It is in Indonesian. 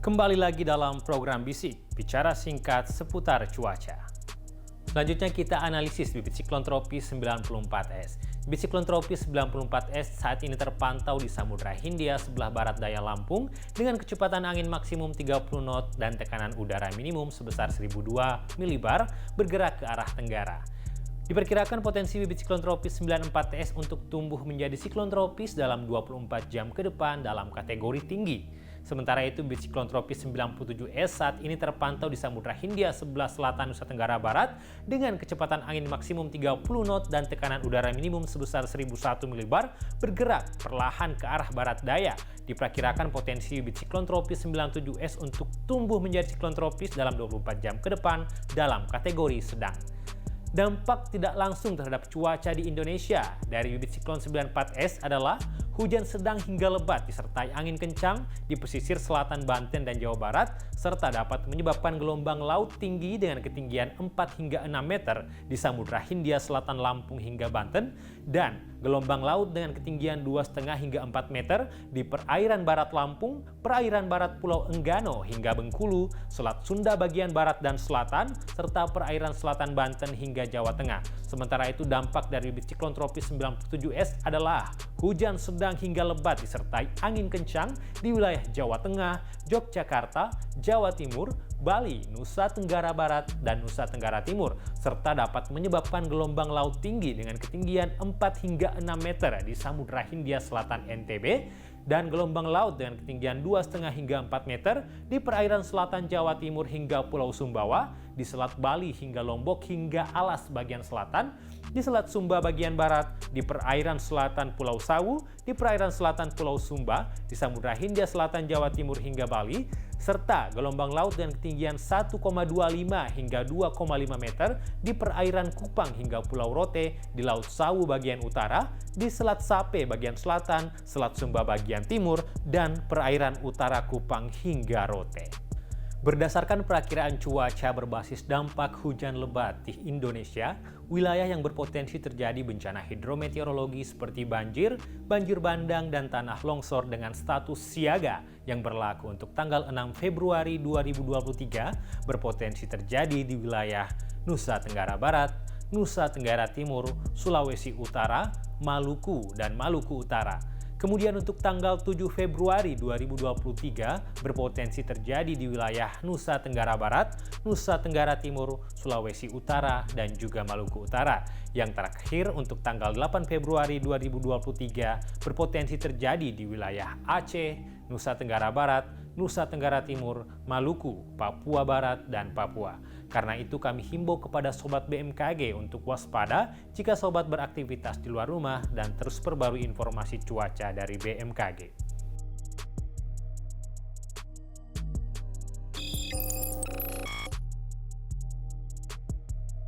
Kembali lagi dalam program Bisik, bicara singkat seputar cuaca. Selanjutnya kita analisis bibit siklon tropis 94S. Bibit siklon tropis 94S saat ini terpantau di Samudra Hindia sebelah barat daya Lampung dengan kecepatan angin maksimum 30 knot dan tekanan udara minimum sebesar 1002 milibar bergerak ke arah tenggara. Diperkirakan potensi bibit siklon tropis 94S untuk tumbuh menjadi siklon tropis dalam 24 jam ke depan dalam kategori tinggi. Sementara itu, bibit siklon tropis 97S saat ini terpantau di Samudra Hindia sebelah selatan Nusa Tenggara Barat dengan kecepatan angin maksimum 30 knot dan tekanan udara minimum sebesar 1001 milibar bergerak perlahan ke arah barat daya. Diperkirakan potensi bibit siklon tropis 97S untuk tumbuh menjadi siklon tropis dalam 24 jam ke depan dalam kategori sedang. Dampak tidak langsung terhadap cuaca di Indonesia dari bibit siklon 94S adalah hujan sedang hingga lebat disertai angin kencang di pesisir selatan Banten dan Jawa Barat, serta dapat menyebabkan gelombang laut tinggi dengan ketinggian 4 hingga 6 meter di Samudra Hindia Selatan Lampung hingga Banten, dan gelombang laut dengan ketinggian 2,5 hingga 4 meter di perairan barat Lampung, perairan barat Pulau Enggano hingga Bengkulu, Selat Sunda bagian barat dan selatan, serta perairan selatan Banten hingga Jawa Tengah. Sementara itu, dampak dari bibit siklon tropis 97S adalah hujan sedang hingga lebat disertai angin kencang di wilayah Jawa Tengah, Yogyakarta, Jawa Timur, Bali, Nusa Tenggara Barat, dan Nusa Tenggara Timur, serta dapat menyebabkan gelombang laut tinggi dengan ketinggian 4 hingga 6 meter di Samudra Hindia Selatan NTB, dan gelombang laut dengan ketinggian 2,5 hingga 4 meter di perairan selatan Jawa Timur hingga Pulau Sumbawa, di Selat Bali hingga Lombok hingga Alas bagian selatan, di Selat Sumba bagian barat, di perairan selatan Pulau Sawu, di perairan selatan Pulau Sumba, di Samudra Hindia Selatan Jawa Timur hingga Bali, serta gelombang laut dengan ketinggian 1,25 hingga 2,5 meter di perairan Kupang hingga Pulau Rote, di Laut Sawu bagian utara, di Selat Sape bagian selatan, Selat Sumba bagian timur, dan perairan utara Kupang hingga Rote. Berdasarkan perakiraan cuaca berbasis dampak hujan lebat di Indonesia, wilayah yang berpotensi terjadi bencana hidrometeorologi seperti banjir, banjir bandang, dan tanah longsor dengan status siaga yang berlaku untuk tanggal 6 Februari 2023 berpotensi terjadi di wilayah Nusa Tenggara Barat, Nusa Tenggara Timur, Sulawesi Utara, Maluku, dan Maluku Utara. Kemudian untuk tanggal 7 Februari 2023 berpotensi terjadi di wilayah Nusa Tenggara Barat, Nusa Tenggara Timur, Sulawesi Utara, dan juga Maluku Utara. Yang terakhir untuk tanggal 8 Februari 2023 berpotensi terjadi di wilayah Aceh, Nusa Tenggara Barat, Nusa Tenggara Timur, Maluku, Papua Barat, dan Papua. Karena itu kami himbau kepada Sobat BMKG untuk waspada jika Sobat beraktivitas di luar rumah dan terus perbarui informasi cuaca dari BMKG.